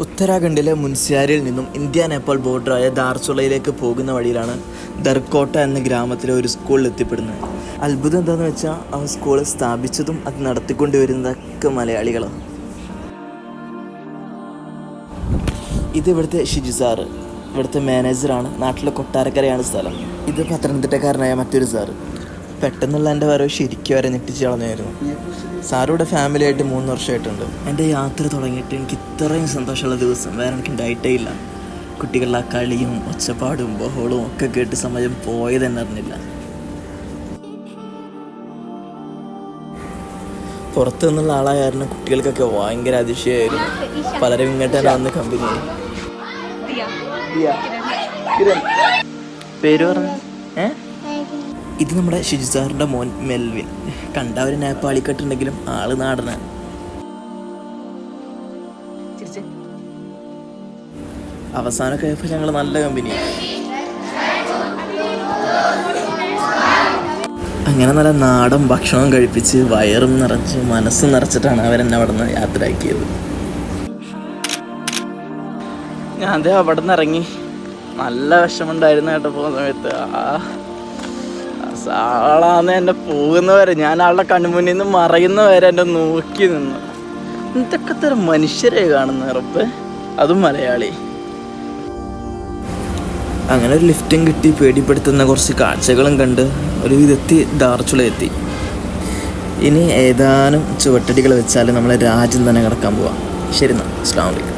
ഉത്തരാഖണ്ഡിലെ മുൻസ്യാരിൽ നിന്നും ഇന്ത്യ നേപ്പാൾ ബോർഡറായ ധാർചുളയിലേക്ക് പോകുന്ന വഴിയിലാണ് ദർക്കോട്ട എന്ന ഗ്രാമത്തിലെ ഒരു സ്കൂളിൽ എത്തിപ്പെടുന്നത്. അത്ഭുതം എന്താണെന്ന് വെച്ചാൽ ആ സ്കൂൾ സ്ഥാപിച്ചതും അത് നടത്തിക്കൊണ്ടുവരുന്നതൊക്കെ മലയാളികളാണ്. ഇത് ഇവിടുത്തെ ഷിജു സാറ്, ഇവിടുത്തെ മാനേജറാണ്. നാട്ടിലെ കൊട്ടാരക്കരയാണ് സ്ഥലം. ഇത് പത്തനംതിട്ടക്കാരനായ മറ്റൊരു സാറ്. പെട്ടെന്നുള്ള എൻ്റെ വരവ് ശരിക്കും വരെ ഞെട്ടിച്ച് കളഞ്ഞായിരുന്നു. സാറിവിടെ ഫാമിലിയായിട്ട് 3 വർഷമായിട്ടുണ്ട്. എൻ്റെ യാത്ര തുടങ്ങിയിട്ട് എനിക്ക് ഇത്രയും സന്തോഷമുള്ള ദിവസം വേറെ എനിക്ക് ഉണ്ടായിട്ടേ ഇല്ല. കുട്ടികളുടെ ആ കളിയും ഒച്ചപ്പാടും ബഹളവും ഒക്കെ കേട്ട് സമയം പോയത് തന്നെ അറിഞ്ഞില്ല. പുറത്തു നിന്നുള്ള ആളായ കാരണം കുട്ടികൾക്കൊക്കെ ഭയങ്കര അതിശയമായിരുന്നു. പലരും ഇങ്ങോട്ട് തന്നെ വന്ന് കമ്പനിയായി. പേര് പറഞ്ഞു ഇത് നമ്മുടെ ഷിജു സാറിൻ്റെ മോൻ മെൽവിൻ. കണ്ട ഒരു നേപ്പാളിക്കെട്ടുണ്ടെങ്കിലും ആള് നാടനാണ്. അവസാനമൊക്കെ ആയപ്പോൾ ഞങ്ങൾ നല്ല കമ്പനിയാണ്. അങ്ങനെ നല്ല നാടൻ ഭക്ഷണം കഴിപ്പിച്ച് വയറും നിറച്ച് മനസ്സും നിറച്ചിട്ടാണ് അവരെന്നെ അവിടെ നിന്ന് യാത്രയാക്കിയത്. ഞാൻ അവിടെ നിന്ന് ഇറങ്ങി. നല്ല വിഷമമുണ്ടായിരുന്നു കേട്ടോ പോകുന്ന സമയത്ത്. ആളാന്ന് എന്നെ പോകുന്നവരെ, ഞാൻ ആളുടെ കൺമുന്നിൽ നിന്ന് മറയുന്നവരെ എന്നെ നോക്കി നിന്നു. എന്തൊക്കെ തരം മനുഷ്യരെ കാണുന്ന ഉറപ്പ്, അതും മലയാളി. അങ്ങനെ ഒരു ലിഫ്റ്റും കിട്ടി, പേടിപ്പെടുത്തുന്ന കുറച്ച് കാഴ്ചകളും കണ്ട് ഒരു വിധത്തിൽ ധാർചുള എത്തി. ഇനി ഏതാനും ചുവട്ടടികൾ വെച്ചാൽ നമ്മളെ രാജ്യം തന്നെ കിടക്കാൻ പോവാം. ശരി എന്നാ, അസ്സലാമു അലൈക്കും.